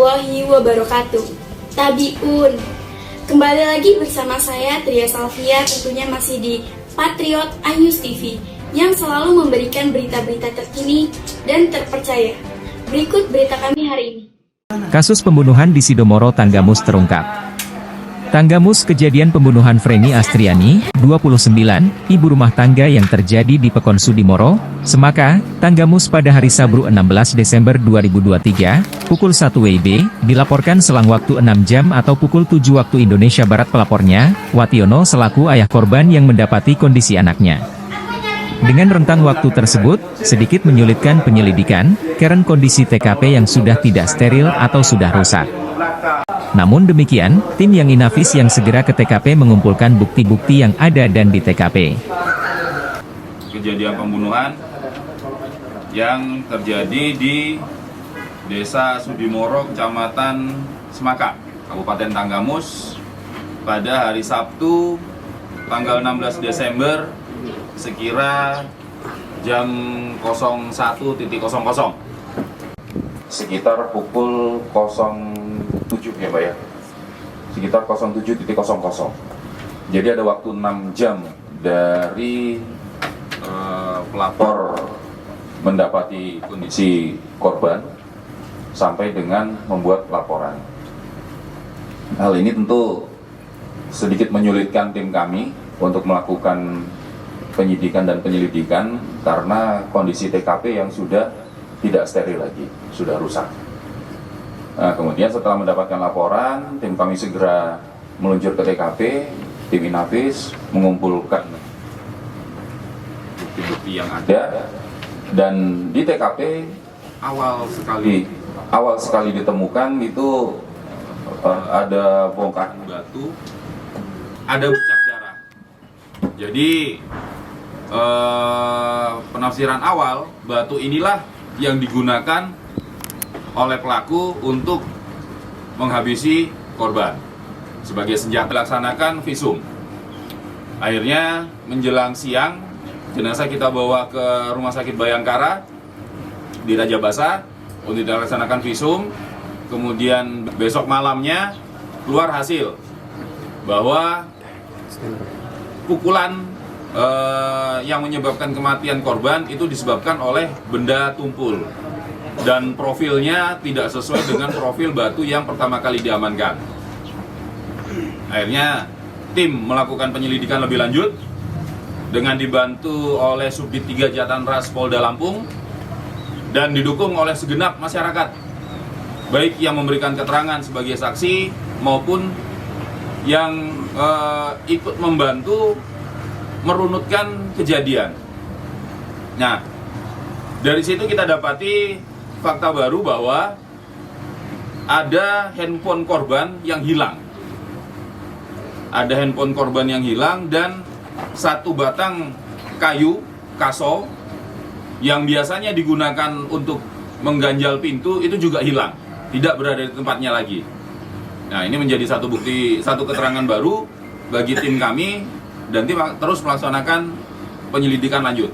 warahmatullahi wabarakatuh. Tabiun. Kembali lagi bersama saya Tria Salvia, tentunya masih di Patriot iNews TV yang selalu memberikan berita-berita terkini dan terpercaya. Berikut berita kami hari ini. Kasus pembunuhan di Sidomoro Tanggamus terungkap. Tanggamus, kejadian pembunuhan Freni Astriani, 29, ibu rumah tangga yang terjadi di Pekon Sudimoro, Semaka, Tanggamus pada hari Sabtu 16 Desember 2023, pukul 1 WIB, dilaporkan selang waktu 6 jam atau pukul 7 waktu Indonesia Barat. Pelapornya, Wationo selaku ayah korban yang mendapati kondisi anaknya. Dengan rentang waktu tersebut, sedikit menyulitkan penyelidikan, karena kondisi TKP yang sudah tidak steril atau sudah rusak. Namun demikian, tim yang inafis yang segera ke TKP mengumpulkan bukti-bukti yang ada dan di TKP. Kejadian pembunuhan yang terjadi di Desa Sudimoro, Kecamatan Semaka, Kabupaten Tanggamus pada hari Sabtu tanggal 16 Desember sekira jam 01.00 sekitar pukul 07 ya Pak ya, sekitar 07.00. Jadi ada waktu 6 jam dari pelapor mendapati kondisi korban sampai dengan membuat laporan. Hal ini tentu sedikit menyulitkan tim kami untuk melakukan penyidikan dan penyelidikan karena kondisi TKP yang sudah tidak steril lagi, sudah rusak. Nah, kemudian setelah mendapatkan laporan, tim kami segera meluncur ke TKP, tim inafis mengumpulkan bukti-bukti yang ada, dan di TKP awal sekali ditemukan itu ada bongkahan batu, ada bercak darah. Jadi penafsiran awal, batu inilah yang digunakan oleh pelaku untuk menghabisi korban sebagai senjata. Dilaksanakan visum. Akhirnya menjelang siang, jenazah kita bawa ke Rumah Sakit Bayangkara di Raja Basa untuk dilaksanakan visum. Kemudian besok malamnya keluar hasil bahwa pukulan yang menyebabkan kematian korban itu disebabkan oleh benda tumpul dan profilnya tidak sesuai dengan profil batu yang pertama kali diamankan. Akhirnya tim melakukan penyelidikan lebih lanjut dengan dibantu oleh Subdit 3 Jatanras Polda Lampung dan didukung oleh segenap masyarakat, baik yang memberikan keterangan sebagai saksi maupun yang ikut membantu merunutkan kejadian. Nah, dari situ kita dapati fakta baru bahwa ada handphone korban yang hilang. Ada handphone korban yang hilang dan satu batang kayu kaso yang biasanya digunakan untuk mengganjal pintu itu juga hilang, tidak berada di tempatnya lagi. Nah, ini menjadi satu bukti, satu keterangan baru bagi tim kami, dan tim terus melaksanakan penyelidikan lanjut.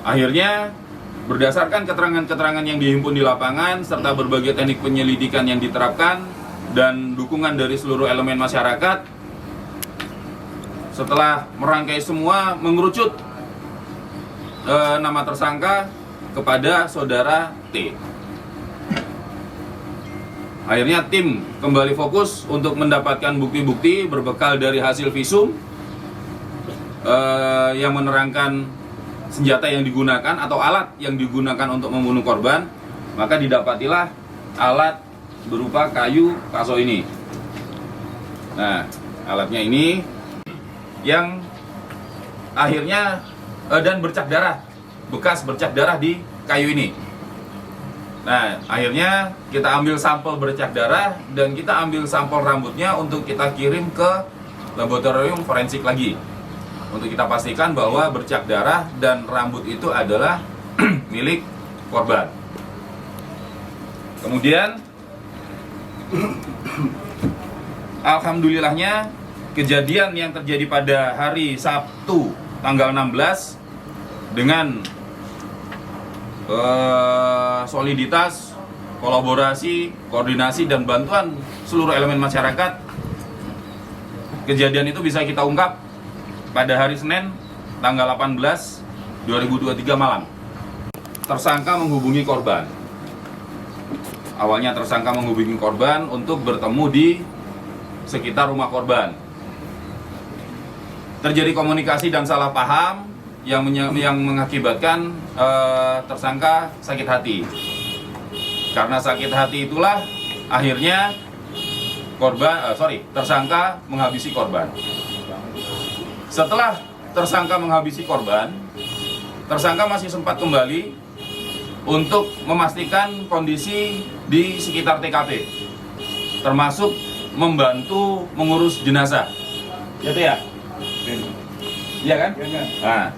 Akhirnya berdasarkan keterangan-keterangan yang dihimpun di lapangan serta berbagai teknik penyelidikan yang diterapkan dan dukungan dari seluruh elemen masyarakat, setelah merangkai semua mengerucut nama tersangka kepada saudara T. Akhirnya tim kembali fokus untuk mendapatkan bukti-bukti berbekal dari hasil visum yang menerangkan senjata yang digunakan atau alat yang digunakan untuk membunuh korban. Maka didapatilah alat berupa kayu kaso ini. Nah, alatnya ini yang akhirnya dan bercak darah, bekas bercak darah di kayu ini. Nah, akhirnya kita ambil sampel bercak darah dan kita ambil sampel rambutnya untuk kita kirim ke laboratorium forensik lagi untuk kita pastikan bahwa bercak darah dan rambut itu adalah milik korban. Kemudian alhamdulillahnya kejadian yang terjadi pada hari Sabtu tanggal 16 dengan soliditas kolaborasi, koordinasi, dan bantuan seluruh elemen masyarakat, kejadian itu bisa kita ungkap pada hari Senin tanggal 18 2023 malam. Tersangka menghubungi korban. Awalnya tersangka menghubungi korban untuk bertemu di sekitar rumah korban. Terjadi komunikasi dan salah paham yang mengakibatkan tersangka sakit hati. Karena sakit hati itulah akhirnya tersangka menghabisi korban. Setelah tersangka menghabisi korban, tersangka masih sempat kembali untuk memastikan kondisi di sekitar TKP, termasuk membantu mengurus jenazah. Gitu ya? Iya kan? Nah,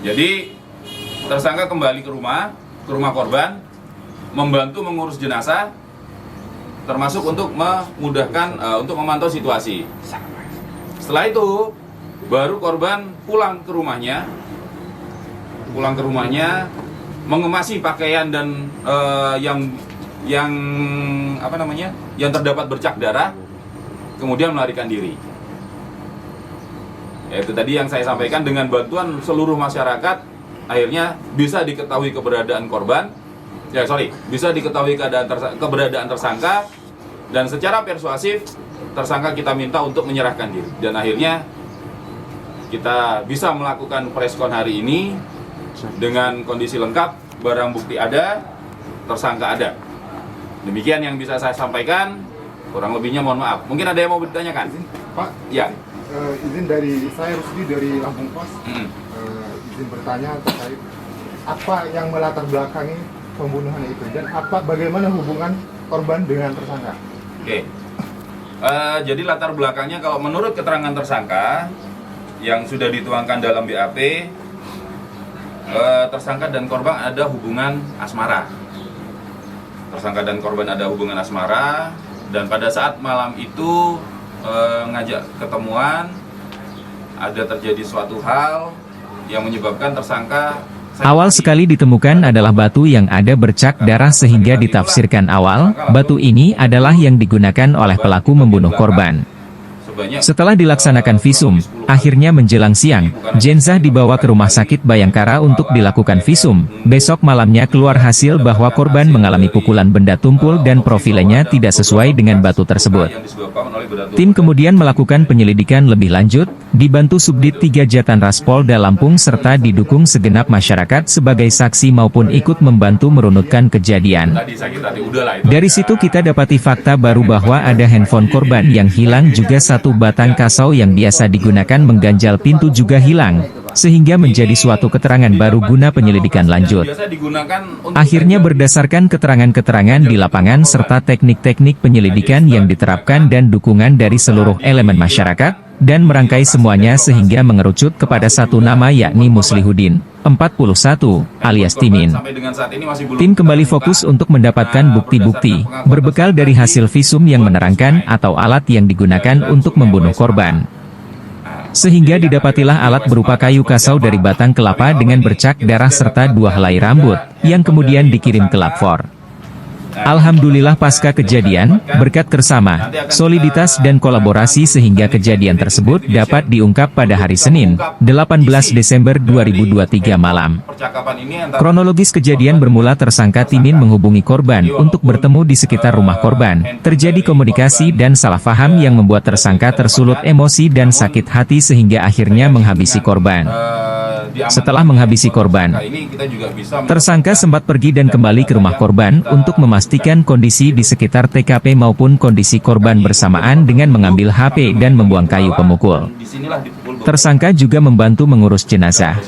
jadi tersangka kembali ke rumah korban, membantu mengurus jenazah, termasuk untuk memudahkan untuk memantau situasi. Setelah itu baru korban pulang ke rumahnya, mengemasi pakaian dan yang terdapat bercak darah, kemudian melarikan diri. Itu tadi yang saya sampaikan, dengan bantuan seluruh masyarakat akhirnya bisa diketahui keberadaan korban. Bisa diketahui keberadaan tersangka, dan secara persuasif tersangka kita minta untuk menyerahkan diri, dan akhirnya kita bisa melakukan preskon hari ini dengan kondisi lengkap, barang bukti ada, tersangka ada. Demikian yang bisa saya sampaikan, kurang lebihnya mohon maaf. Mungkin ada yang mau ditanyakan? Pak? Ya. Izin dari saya Rusdi dari Lampung Pos. Izin bertanya terkait apa yang melatar belakangi pembunuhan itu, dan bagaimana hubungan korban dengan tersangka? Oke. Jadi latar belakangnya, kalau menurut keterangan tersangka yang sudah dituangkan dalam BAP, tersangka dan korban ada hubungan asmara. Dan pada saat malam itu ngajak ketemuan, ada terjadi suatu hal yang menyebabkan tersangka. Awal sekali ditemukan adalah batu yang ada bercak darah, sehingga ditafsirkan awal, batu ini adalah yang digunakan oleh pelaku membunuh korban. Setelah dilaksanakan visum, akhirnya menjelang siang, jenazah dibawa ke Rumah Sakit Bayangkara untuk dilakukan visum. Besok malamnya keluar hasil bahwa korban mengalami pukulan benda tumpul dan profilnya tidak sesuai dengan batu tersebut. Tim kemudian melakukan penyelidikan lebih lanjut, dibantu Subdit 3 Jatanras Polda Lampung serta didukung segenap masyarakat sebagai saksi maupun ikut membantu merunutkan kejadian. Dari situ kita dapati fakta baru bahwa ada handphone korban yang hilang, juga satu batang kasau yang biasa digunakan mengganjal pintu juga hilang, sehingga menjadi suatu keterangan baru guna penyelidikan lanjut. Akhirnya berdasarkan keterangan-keterangan di lapangan serta teknik-teknik penyelidikan yang diterapkan dan dukungan dari seluruh elemen masyarakat, dan merangkai semuanya sehingga mengerucut kepada satu nama, yakni Muslihudin, 41, alias Timin. Tim kembali fokus untuk mendapatkan bukti-bukti, berbekal dari hasil visum yang menerangkan atau alat yang digunakan untuk membunuh korban. Sehingga didapatilah alat berupa kayu kasau dari batang kelapa dengan bercak darah serta 2 helai rambut, yang kemudian dikirim ke Lapfor. Alhamdulillah pasca kejadian, berkat kerjasama, soliditas dan kolaborasi sehingga kejadian tersebut dapat diungkap pada hari Senin, 18 Desember 2023 malam. Kronologis kejadian bermula tersangka Timin menghubungi korban untuk bertemu di sekitar rumah korban. Terjadi komunikasi dan salah paham yang membuat tersangka tersulut emosi dan sakit hati sehingga akhirnya menghabisi korban. Setelah menghabisi korban, tersangka sempat pergi dan kembali ke rumah korban untuk memastikan kondisi di sekitar TKP maupun kondisi korban bersamaan dengan mengambil HP dan membuang kayu pemukul. Tersangka juga membantu mengurus jenazah.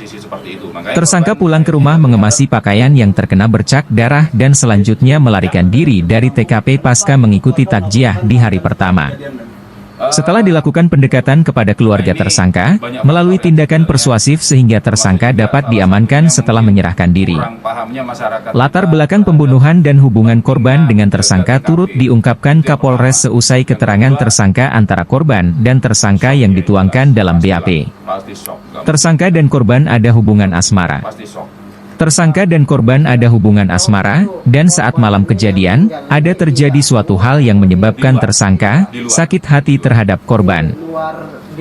Tersangka pulang ke rumah mengemasi pakaian yang terkena bercak darah dan selanjutnya melarikan diri dari TKP pasca mengikuti takjiah di hari pertama. Setelah dilakukan pendekatan kepada keluarga tersangka, melalui tindakan persuasif sehingga tersangka dapat diamankan setelah menyerahkan diri. Latar belakang pembunuhan dan hubungan korban dengan tersangka turut diungkapkan Kapolres seusai keterangan tersangka antara korban dan tersangka yang dituangkan dalam BAP. Tersangka dan korban ada hubungan asmara. Tersangka dan korban ada hubungan asmara, dan saat malam kejadian, ada terjadi suatu hal yang menyebabkan tersangka sakit hati terhadap korban.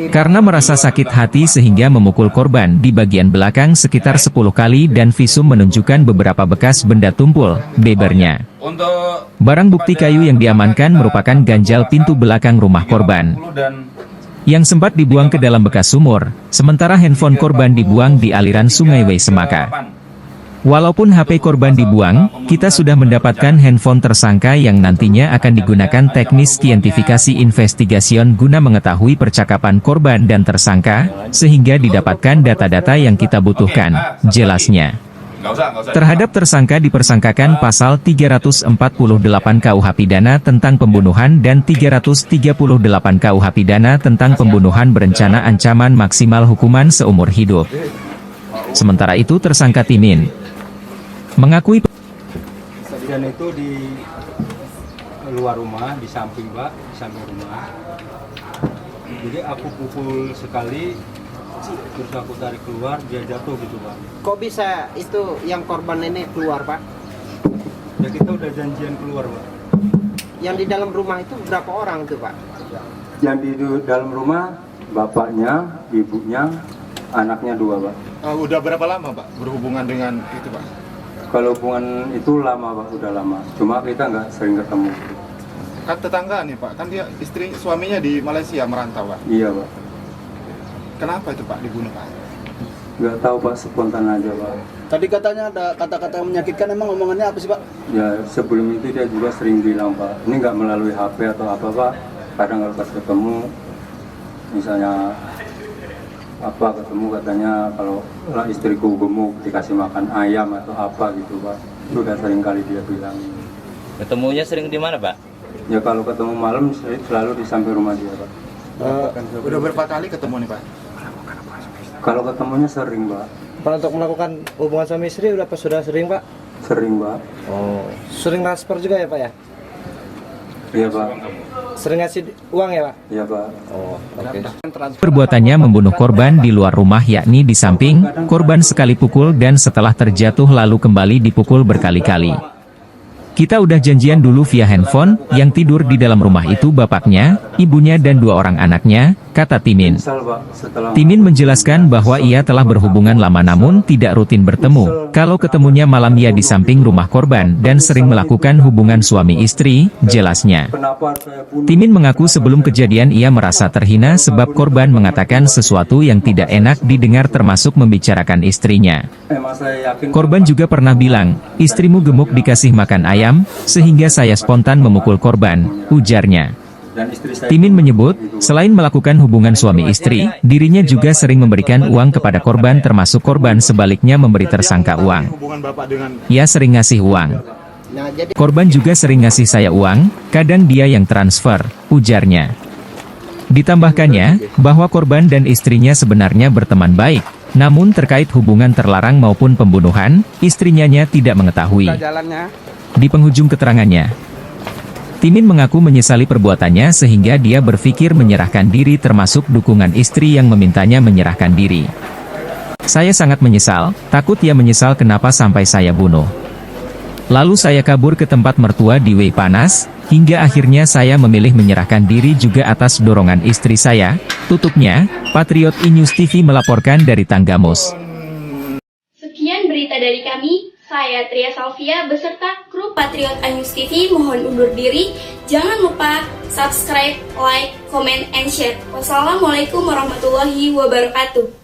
Karena merasa sakit hati sehingga memukul korban di bagian belakang sekitar 10 kali dan visum menunjukkan beberapa bekas benda tumpul, bebernya. Barang bukti kayu yang diamankan merupakan ganjal pintu belakang rumah korban, yang sempat dibuang ke dalam bekas sumur, sementara handphone korban dibuang di aliran Sungai Semaka. Walaupun HP korban dibuang, kita sudah mendapatkan handphone tersangka yang nantinya akan digunakan teknis kientifikasi investigation guna mengetahui percakapan korban dan tersangka, sehingga didapatkan data-data yang kita butuhkan, jelasnya. Terhadap tersangka dipersangkakan pasal 348 KUH Pidana tentang pembunuhan dan 338 KUH Pidana tentang pembunuhan berencana ancaman maksimal hukuman seumur hidup. Sementara itu tersangka Timin mengakui kejadian itu di luar rumah, di samping Pak, di samping rumah. Jadi aku pukul sekali, terus aku tarik keluar, dia jatuh gitu Pak. Kok bisa itu yang korban ini keluar Pak? Ya kita udah janjian keluar Pak. Yang di dalam rumah itu berapa orang tuh Pak? Yang di dalam rumah, bapaknya, ibunya, anaknya 2 Pak. Udah berapa lama Pak berhubungan dengan itu Pak? Kalau hubungan itu lama Pak, udah lama. Cuma kita nggak sering ketemu. Kan tetangga nih Pak, kan dia suaminya di Malaysia merantau Pak. Iya Pak. Kenapa itu Pak dibunuh Pak? Nggak tahu Pak, spontan aja Pak. Tadi katanya ada kata-kata yang menyakitkan, emang omongannya apa sih Pak? Ya sebelum itu dia juga sering bilang Pak, ini nggak melalui HP atau apa Pak. Kadang kalau pas ketemu, misalnya ketemu katanya kalau istriku gemuk dikasih makan ayam atau apa gitu Pak. Itu udah sering kali dia bilang. Ketemunya sering di mana Pak? Ya kalau ketemu malam selalu di samping rumah dia Pak. Udah berapa kali ketemu nih Pak? Kalau ketemunya sering Pak. Pak, untuk melakukan hubungan suami istri sudah sering Pak? Sering Pak. Oh, sering transfer juga ya Pak ya? Iya Pak. Sering ngasih uang ya Pak? Iya Pak. Oh, oke. perbuatannya membunuh korban di luar rumah, yakni di samping, korban sekali pukul dan setelah terjatuh lalu kembali dipukul berkali-kali. Kita udah janjian dulu via handphone, yang tidur di dalam rumah itu bapaknya, ibunya dan 2 orang anaknya, kata Timin. Timin menjelaskan bahwa ia telah berhubungan lama namun tidak rutin bertemu. Kalau ketemunya malam ia di samping rumah korban dan sering melakukan hubungan suami istri, jelasnya. Timin mengaku sebelum kejadian ia merasa terhina sebab korban mengatakan sesuatu yang tidak enak didengar termasuk membicarakan istrinya. Korban juga pernah bilang, istrimu gemuk dikasih makan ayam, sehingga saya spontan memukul korban, ujarnya. Timin menyebut, selain melakukan hubungan suami istri, dirinya juga sering memberikan uang kepada korban termasuk korban sebaliknya memberi tersangka uang. Ia sering ngasih uang. Korban juga sering ngasih saya uang, kadang dia yang transfer, ujarnya. Ditambahkannya, bahwa korban dan istrinya sebenarnya berteman baik, namun terkait hubungan terlarang maupun pembunuhan, istrinya tidak mengetahui. Di penghujung keterangannya, Timin mengaku menyesali perbuatannya sehingga dia berpikir menyerahkan diri termasuk dukungan istri yang memintanya menyerahkan diri. Saya sangat menyesal, takut ia menyesal kenapa sampai saya bunuh. Lalu saya kabur ke tempat mertua di Panas, hingga akhirnya saya memilih menyerahkan diri juga atas dorongan istri saya, tutupnya. Patriot iNews TV melaporkan dari Tanggamus. Sekian berita dari kami. Saya Tria Salvia beserta kru Patriot iNews TV mohon undur diri. Jangan lupa subscribe, like, comment, and share. Wassalamualaikum warahmatullahi wabarakatuh.